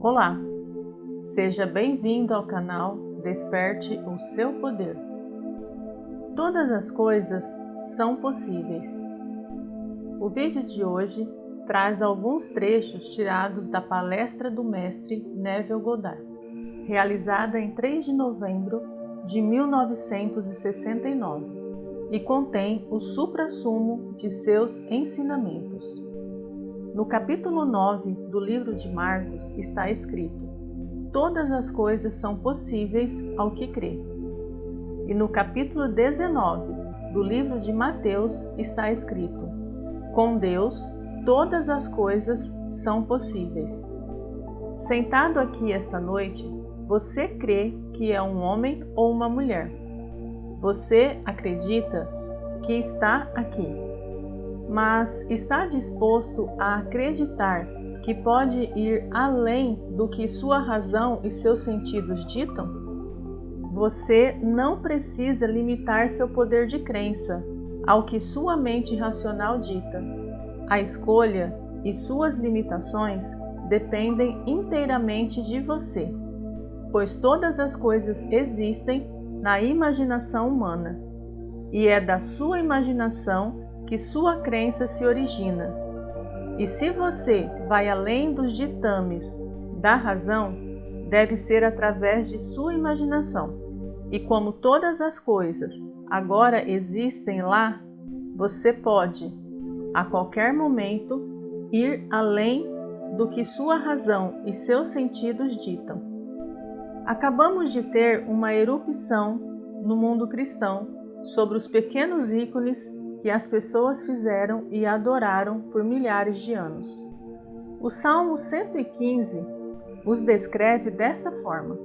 Olá, seja bem-vindo ao canal Desperte o Seu Poder. Todas as coisas são possíveis. O vídeo de hoje traz alguns trechos tirados da palestra do mestre Neville Goddard, realizada em 3 de novembro de 1969, e contém o suprassumo de seus ensinamentos. No capítulo 9 do livro de Marcos está escrito: todas as coisas são possíveis ao que crê. E no capítulo 19 do livro de Mateus está escrito: com Deus todas as coisas são possíveis. Sentado aqui esta noite, você crê que é um homem ou uma mulher? Você acredita que está aqui, mas está disposto a acreditar que pode ir além do que sua razão e seus sentidos ditam? Você não precisa limitar seu poder de crença ao que sua mente racional dita. A escolha e suas limitações dependem inteiramente de você, pois todas as coisas existem na imaginação humana, e é da sua imaginação que sua crença se origina. E se você vai além dos ditames da razão, deve ser através de sua imaginação. E como todas as coisas agora existem lá, você pode, a qualquer momento, ir além do que sua razão e seus sentidos ditam. Acabamos de ter uma erupção no mundo cristão sobre os pequenos ícones que as pessoas fizeram e adoraram por milhares de anos. O Salmo 115 os descreve desta forma: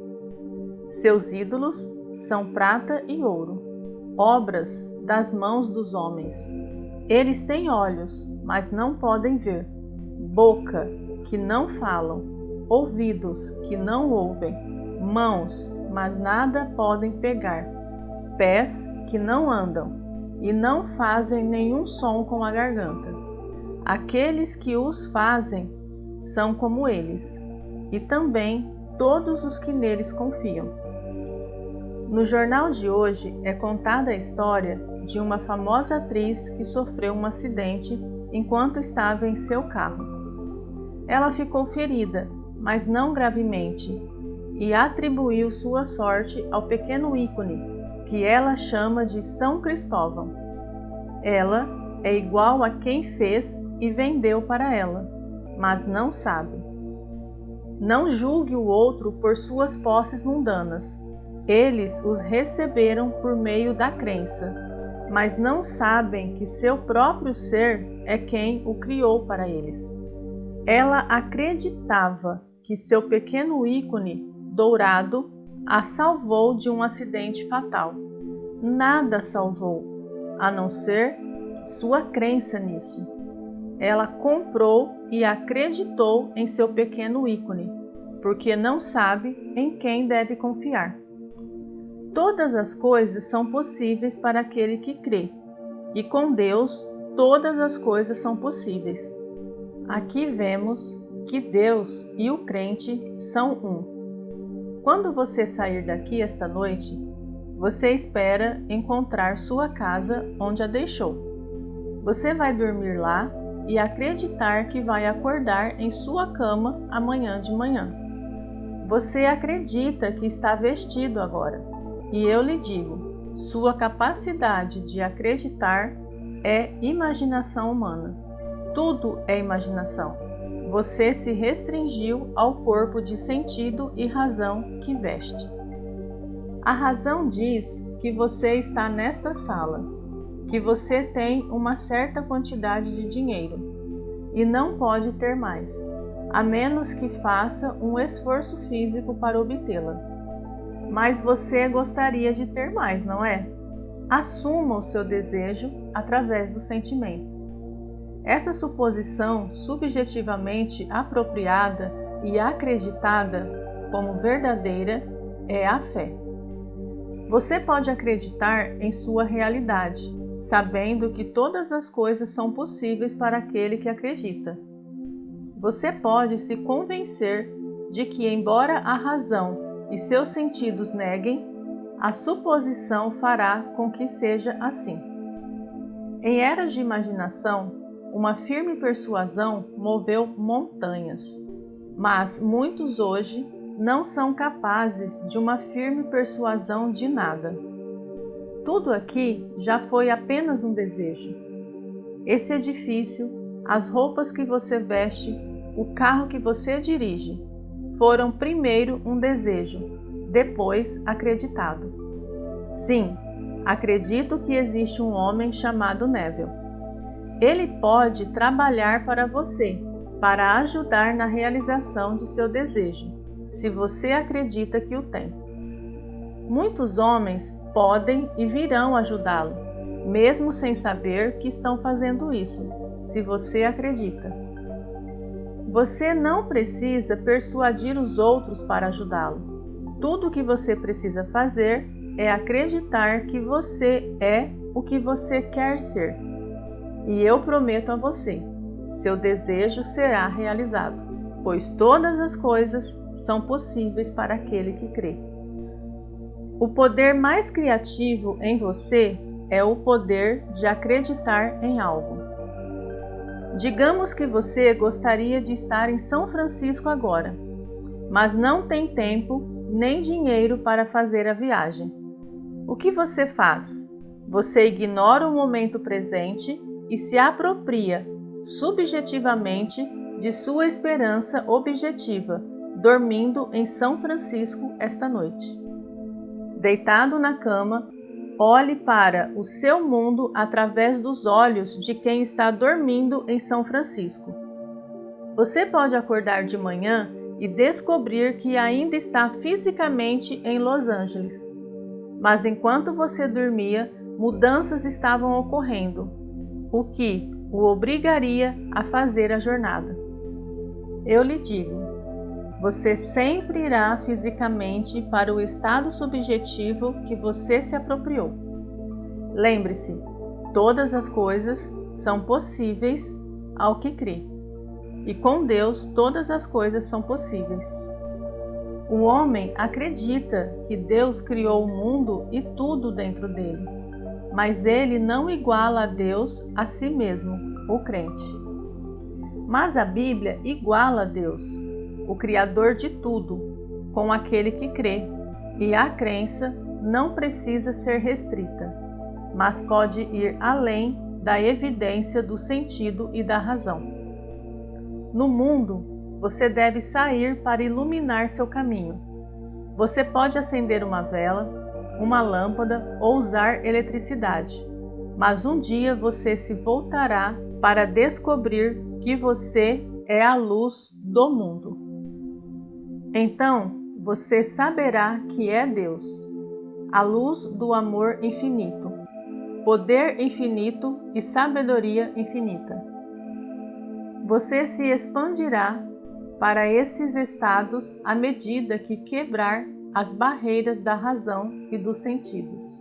seus ídolos são prata e ouro, obras das mãos dos homens. Eles têm olhos, mas não podem ver, boca, que não falam, ouvidos, que não ouvem, mãos, mas nada podem pegar, pés, que não andam, e não fazem nenhum som com a garganta. Aqueles que os fazem são como eles, e também todos os que neles confiam. No jornal de hoje é contada a história de uma famosa atriz que sofreu um acidente enquanto estava em seu carro. Ela ficou ferida, mas não gravemente, e atribuiu sua sorte ao pequeno ícone que ela chama de São Cristóvão. Ela é igual a quem fez e vendeu para ela, mas não sabe. Não julgue o outro por suas posses mundanas. Eles os receberam por meio da crença, mas não sabem que seu próprio ser é quem o criou para eles. Ela acreditava que seu pequeno ícone dourado a salvou de um acidente fatal. Nada salvou, a não ser sua crença nisso. Ela comprou e acreditou em seu pequeno ícone, porque não sabe em quem deve confiar. Todas as coisas são possíveis para aquele que crê, e com Deus todas as coisas são possíveis. Aqui vemos que Deus e o crente são um. Quando você sair daqui esta noite, você espera encontrar sua casa onde a deixou. Você vai dormir lá e acreditar que vai acordar em sua cama amanhã de manhã. Você acredita que está vestido agora. E eu lhe digo, sua capacidade de acreditar é imaginação humana. Tudo é imaginação. Você se restringiu ao corpo de sentido e razão que veste. A razão diz que você está nesta sala, que você tem uma certa quantidade de dinheiro e não pode ter mais, a menos que faça um esforço físico para obtê-la. Mas você gostaria de ter mais, não é? Assuma o seu desejo através do sentimento. Essa suposição subjetivamente apropriada e acreditada como verdadeira é a fé. Você pode acreditar em sua realidade, sabendo que todas as coisas são possíveis para aquele que acredita. Você pode se convencer de que, embora a razão e seus sentidos neguem, a suposição fará com que seja assim. Em eras de imaginação, uma firme persuasão moveu montanhas, mas muitos hoje não são capazes de uma firme persuasão de nada. Tudo aqui já foi apenas um desejo. Esse edifício, as roupas que você veste, o carro que você dirige, foram primeiro um desejo, depois acreditado. Sim, acredito que existe um homem chamado Neville. Ele pode trabalhar para você, para ajudar na realização de seu desejo, se você acredita que o tem. Muitos homens podem e virão ajudá-lo, mesmo sem saber que estão fazendo isso, se você acredita. Você não precisa persuadir os outros para ajudá-lo. Tudo o que você precisa fazer é acreditar que você é o que você quer ser. E eu prometo a você, seu desejo será realizado, pois todas as coisas são possíveis para aquele que crê. O poder mais criativo em você é o poder de acreditar em algo. Digamos que você gostaria de estar em São Francisco agora, mas não tem tempo nem dinheiro para fazer a viagem. O que você faz? Você ignora o momento presente e se apropria subjetivamente de sua esperança objetiva, dormindo em São Francisco esta noite. Deitado na cama, olhe para o seu mundo através dos olhos de quem está dormindo em São Francisco. Você pode acordar de manhã e descobrir que ainda está fisicamente em Los Angeles. Mas enquanto você dormia, mudanças estavam ocorrendo, o que o obrigaria a fazer a jornada. Eu lhe digo, você sempre irá fisicamente para o estado subjetivo que você se apropriou. Lembre-se, todas as coisas são possíveis ao que crê. E com Deus todas as coisas são possíveis. O homem acredita que Deus criou o mundo e tudo dentro dele, mas ele não iguala a Deus a si mesmo, o crente. Mas a Bíblia iguala a Deus, o Criador de tudo, com aquele que crê, e a crença não precisa ser restrita, mas pode ir além da evidência do sentido e da razão. No mundo, você deve sair para iluminar seu caminho. Você pode acender uma vela, uma lâmpada ou usar eletricidade, mas um dia você se voltará para descobrir que você é a luz do mundo. Então, você saberá que é Deus, a luz do amor infinito, poder infinito e sabedoria infinita. Você se expandirá para esses estados à medida que quebrar as barreiras da razão e dos sentidos.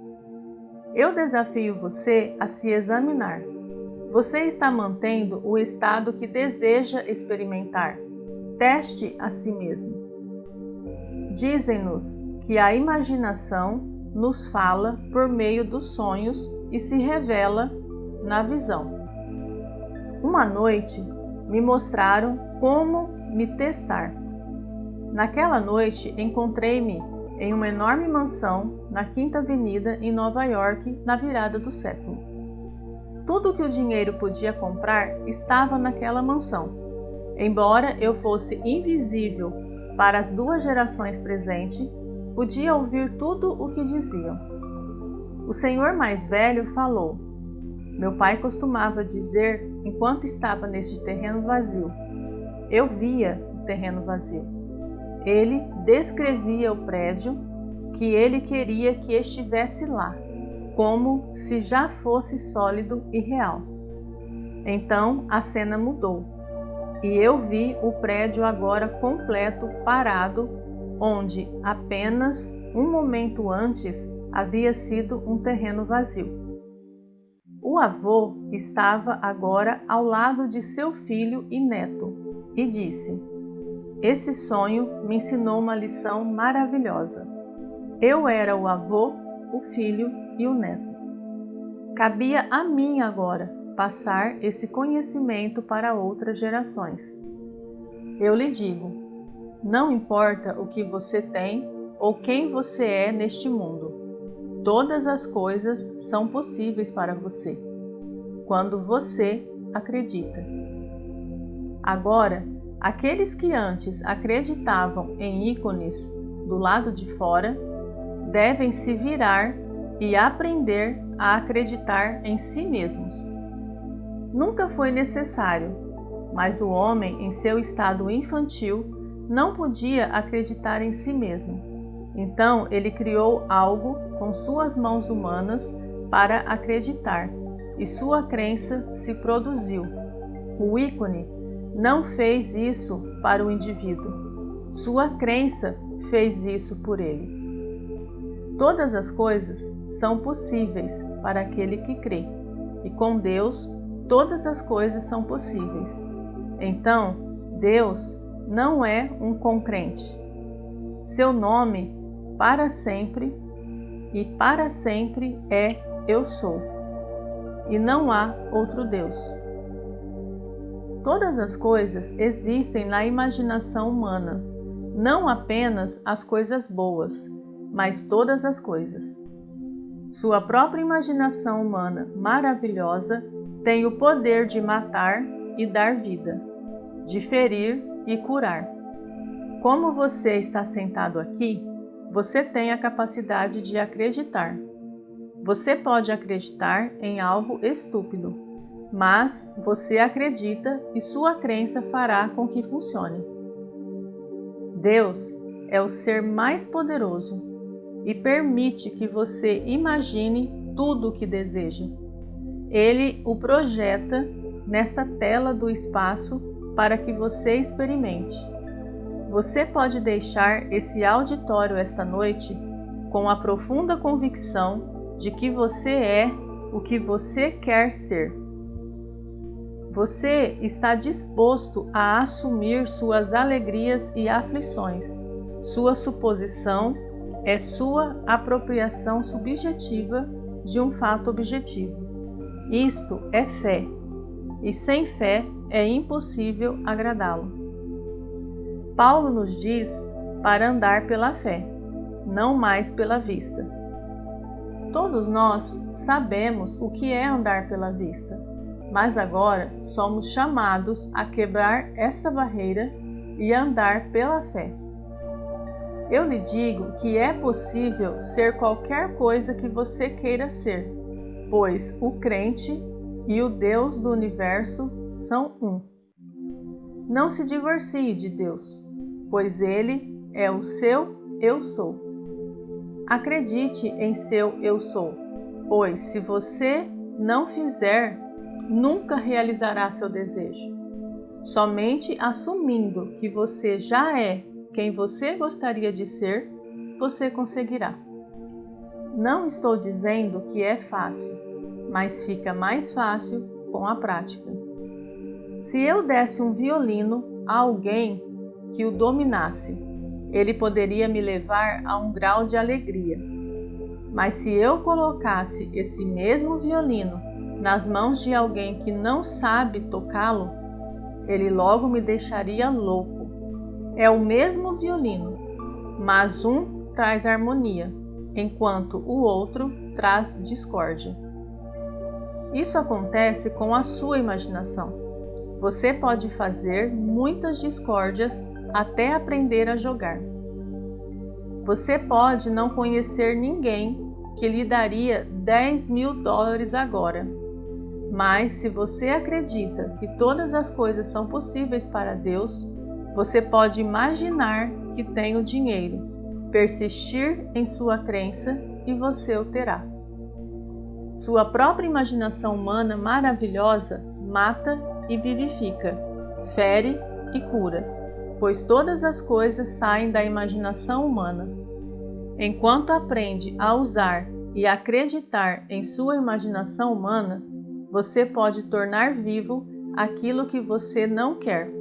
Eu desafio você a se examinar. Você está mantendo o estado que deseja experimentar. Teste a si mesmo. Dizem-nos que a imaginação nos fala por meio dos sonhos e se revela na visão. Uma noite me mostraram como me testar. Naquela noite encontrei-me em uma enorme mansão na Quinta Avenida em Nova York na virada do século. Tudo que o dinheiro podia comprar estava naquela mansão. Embora eu fosse invisível para as duas gerações presentes, podia ouvir tudo o que diziam. O senhor mais velho falou. Meu pai costumava dizer enquanto estava neste terreno vazio. Eu via o terreno vazio. Ele descrevia o prédio que ele queria que estivesse lá, como se já fosse sólido e real. Então a cena mudou, e eu vi o prédio agora completo parado, onde apenas um momento antes havia sido um terreno vazio. O avô estava agora ao lado de seu filho e neto, e disse: esse sonho me ensinou uma lição maravilhosa. Eu era o avô, o filho e o neto. Cabia a mim agora passar esse conhecimento para outras gerações. Eu lhe digo, não importa o que você tem ou quem você é neste mundo, todas as coisas são possíveis para você, quando você acredita. Agora, aqueles que antes acreditavam em ícones do lado de fora, devem se virar e aprender a acreditar em si mesmos. Nunca foi necessário, mas o homem, em seu estado infantil, não podia acreditar em si mesmo. Então ele criou algo com suas mãos humanas para acreditar, e sua crença se produziu. O ícone não fez isso para o indivíduo. Sua crença fez isso por ele. Todas as coisas são possíveis para aquele que crê, e com Deus todas as coisas são possíveis. Então, Deus não é um concrente. Seu nome para sempre e para sempre é Eu Sou, e não há outro Deus. Todas as coisas existem na imaginação humana, não apenas as coisas boas, mas todas as coisas. Sua própria imaginação humana maravilhosa tem o poder de matar e dar vida, de ferir e curar. Como você está sentado aqui, você tem a capacidade de acreditar. Você pode acreditar em algo estúpido, mas você acredita e sua crença fará com que funcione. Deus é o ser mais poderoso e permite que você imagine tudo o que deseja. Ele o projeta nesta tela do espaço para que você experimente. Você pode deixar esse auditório esta noite com a profunda convicção de que você é o que você quer ser. Você está disposto a assumir suas alegrias e aflições. Sua suposição é sua apropriação subjetiva de um fato objetivo. Isto é fé, e sem fé é impossível agradá-lo. Paulo nos diz para andar pela fé, não mais pela vista. Todos nós sabemos o que é andar pela vista, mas agora somos chamados a quebrar essa barreira e andar pela fé. Eu lhe digo que é possível ser qualquer coisa que você queira ser, pois o crente e o Deus do universo são um. Não se divorcie de Deus, pois Ele é o seu Eu Sou. Acredite em seu Eu Sou, pois se você não fizer, nunca realizará seu desejo. Somente assumindo que você já é quem você gostaria de ser, você conseguirá. Não estou dizendo que é fácil, mas fica mais fácil com a prática. Se eu desse um violino a alguém que o dominasse, ele poderia me levar a um grau de alegria. Mas se eu colocasse esse mesmo violino nas mãos de alguém que não sabe tocá-lo, ele logo me deixaria louco. É o mesmo violino, mas um traz harmonia, enquanto o outro traz discórdia. Isso acontece com a sua imaginação. Você pode fazer muitas discórdias até aprender a jogar. Você pode não conhecer ninguém que lhe daria $10.000 agora, mas se você acredita que todas as coisas são possíveis para Deus, você pode imaginar que tem o dinheiro, persistir em sua crença e você o terá. Sua própria imaginação humana maravilhosa mata e vivifica, fere e cura, pois todas as coisas saem da imaginação humana. Enquanto aprende a usar e acreditar em sua imaginação humana, você pode tornar vivo aquilo que você não quer.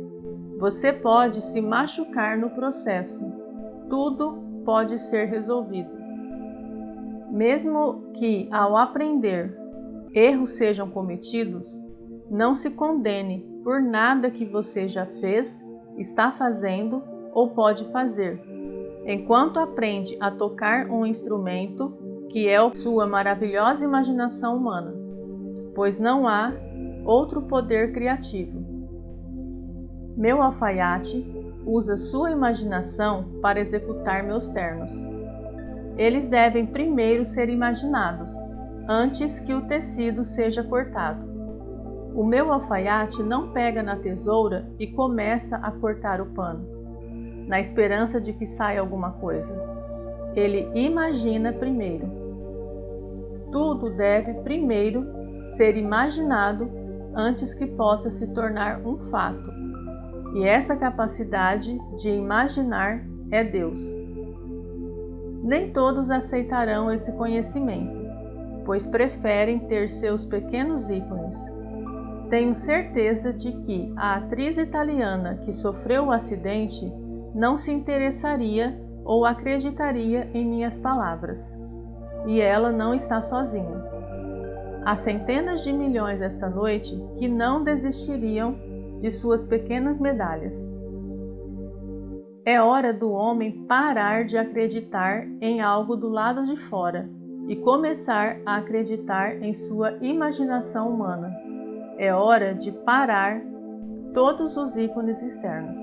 Você pode se machucar no processo. Tudo pode ser resolvido. Mesmo que, ao aprender, erros sejam cometidos, não se condene por nada que você já fez, está fazendo ou pode fazer, enquanto aprende a tocar um instrumento que é sua maravilhosa imaginação humana, pois não há outro poder criativo. Meu alfaiate usa sua imaginação para executar meus ternos. Eles devem primeiro ser imaginados, antes que o tecido seja cortado. O meu alfaiate não pega na tesoura e começa a cortar o pano, na esperança de que saia alguma coisa. Ele imagina primeiro. Tudo deve primeiro ser imaginado antes que possa se tornar um fato. E essa capacidade de imaginar é Deus. Nem todos aceitarão esse conhecimento, pois preferem ter seus pequenos ícones. Tenho certeza de que a atriz italiana que sofreu o acidente não se interessaria ou acreditaria em minhas palavras. E ela não está sozinha. Há centenas de milhões esta noite que não desistiriam de suas pequenas medalhas. É hora do homem parar de acreditar em algo do lado de fora e começar a acreditar em sua imaginação humana. É hora de parar todos os ícones externos.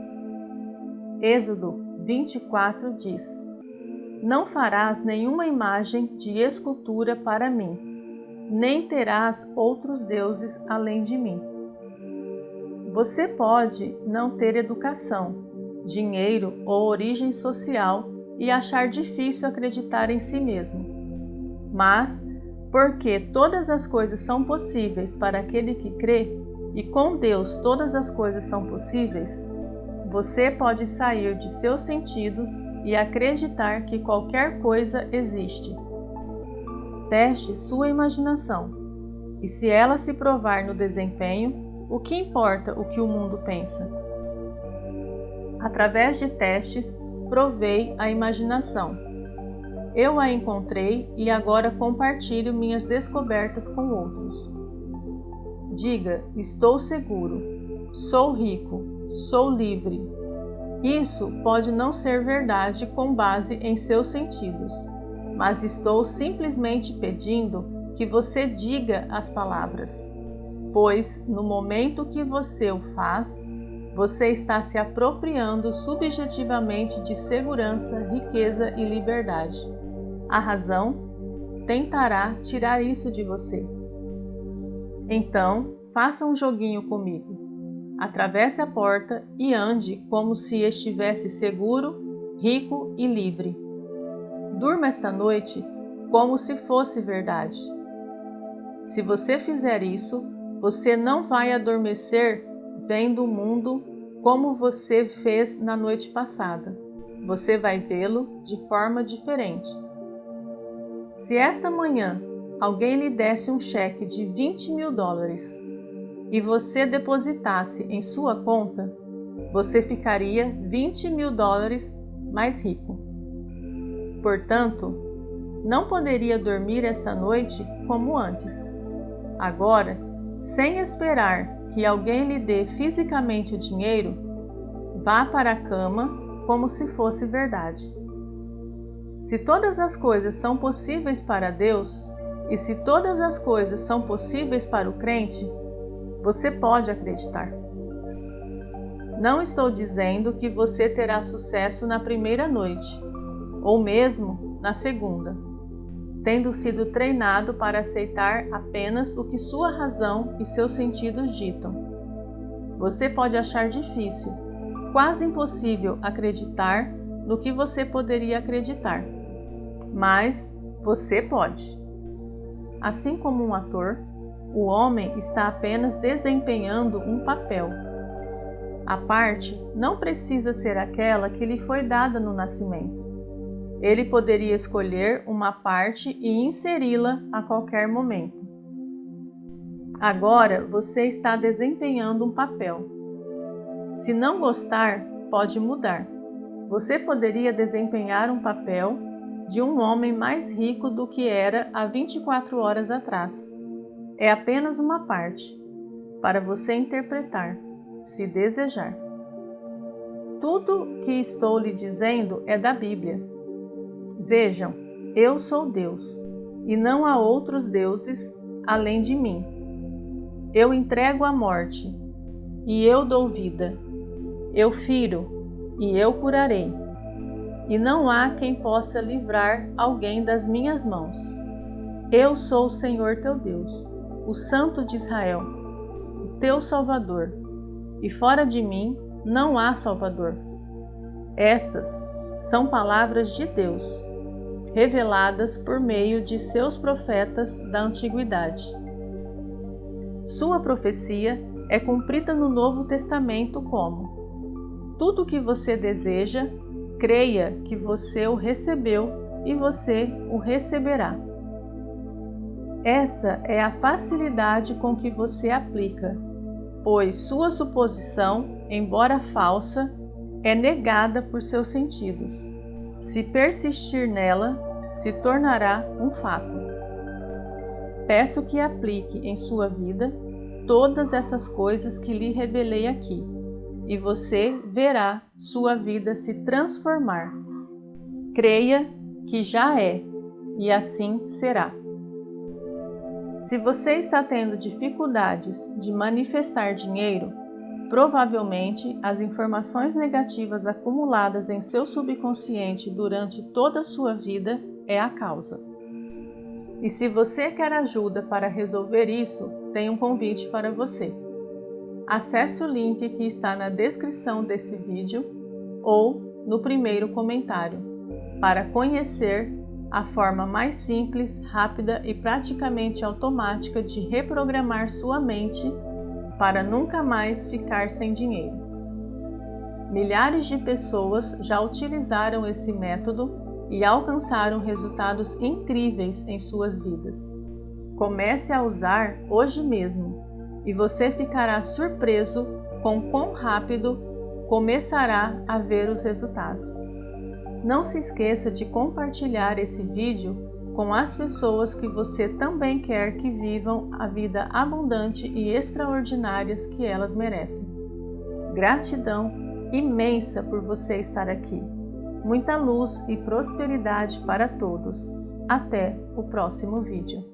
Êxodo 24 diz: Não farás nenhuma imagem de escultura para mim, nem terás outros deuses além de mim. Você pode não ter educação, dinheiro ou origem social e achar difícil acreditar em si mesmo. Mas, porque todas as coisas são possíveis para aquele que crê, e com Deus todas as coisas são possíveis, você pode sair de seus sentidos e acreditar que qualquer coisa existe. Teste sua imaginação, e se ela se provar no desempenho, o que importa o que o mundo pensa? Através de testes, provei a imaginação. Eu a encontrei e agora compartilho minhas descobertas com outros. Diga: estou seguro, sou rico, sou livre. Isso pode não ser verdade com base em seus sentidos, mas estou simplesmente pedindo que você diga as palavras, pois no momento que você o faz, você está se apropriando subjetivamente de segurança, riqueza e liberdade. A razão tentará tirar isso de você. Então, faça um joguinho comigo. Atravesse a porta e ande como se estivesse seguro, rico e livre. Durma esta noite como se fosse verdade. Se você fizer isso, você não vai adormecer vendo o mundo como você fez na noite passada. Você vai vê-lo de forma diferente. Se esta manhã alguém lhe desse um cheque de $20.000 e você depositasse em sua conta, você ficaria $20.000 mais rico. Portanto, não poderia dormir esta noite como antes. Agora, sem esperar que alguém lhe dê fisicamente o dinheiro, vá para a cama como se fosse verdade. Se todas as coisas são possíveis para Deus, e se todas as coisas são possíveis para o crente, você pode acreditar. Não estou dizendo que você terá sucesso na primeira noite, ou mesmo na segunda, tendo sido treinado para aceitar apenas o que sua razão e seus sentidos ditam. Você pode achar difícil, quase impossível acreditar no que você poderia acreditar, mas você pode. Assim como um ator, o homem está apenas desempenhando um papel. A parte não precisa ser aquela que lhe foi dada no nascimento. Ele poderia escolher uma parte e inseri-la a qualquer momento. Agora você está desempenhando um papel. Se não gostar, pode mudar. Você poderia desempenhar um papel de um homem mais rico do que era há 24 horas atrás. É apenas uma parte, para você interpretar, se desejar. Tudo que estou lhe dizendo é da Bíblia. Vejam, eu sou Deus, e não há outros deuses além de mim. Eu entrego a morte, e eu dou vida. Eu firo, e eu curarei. E não há quem possa livrar alguém das minhas mãos. Eu sou o Senhor teu Deus, o Santo de Israel, o teu Salvador, e fora de mim não há Salvador. Estas são palavras de Deus, reveladas por meio de seus profetas da antiguidade. Sua profecia é cumprida no Novo Testamento como: tudo o que você deseja, creia que você o recebeu e você o receberá. Essa é a facilidade com que você aplica, pois sua suposição, embora falsa, é negada por seus sentidos. Se persistir nela, se tornará um fato. Peço que aplique em sua vida todas essas coisas que lhe revelei aqui, e você verá sua vida se transformar. Creia que já é, e assim será. Se você está tendo dificuldades de manifestar dinheiro, provavelmente as informações negativas acumuladas em seu subconsciente durante toda a sua vida é a causa. E se você quer ajuda para resolver isso, tenho um convite para você. Acesse o link que está na descrição desse vídeo ou no primeiro comentário para conhecer a forma mais simples, rápida e praticamente automática de reprogramar sua mente para nunca mais ficar sem dinheiro. Milhares de pessoas já utilizaram esse método e alcançaram resultados incríveis em suas vidas. Comece a usar hoje mesmo e você ficará surpreso com quão rápido começará a ver os resultados. Não se esqueça de compartilhar esse vídeo com as pessoas que você também quer que vivam a vida abundante e extraordinárias que elas merecem. Gratidão imensa por você estar aqui. Muita luz e prosperidade para todos. Até o próximo vídeo.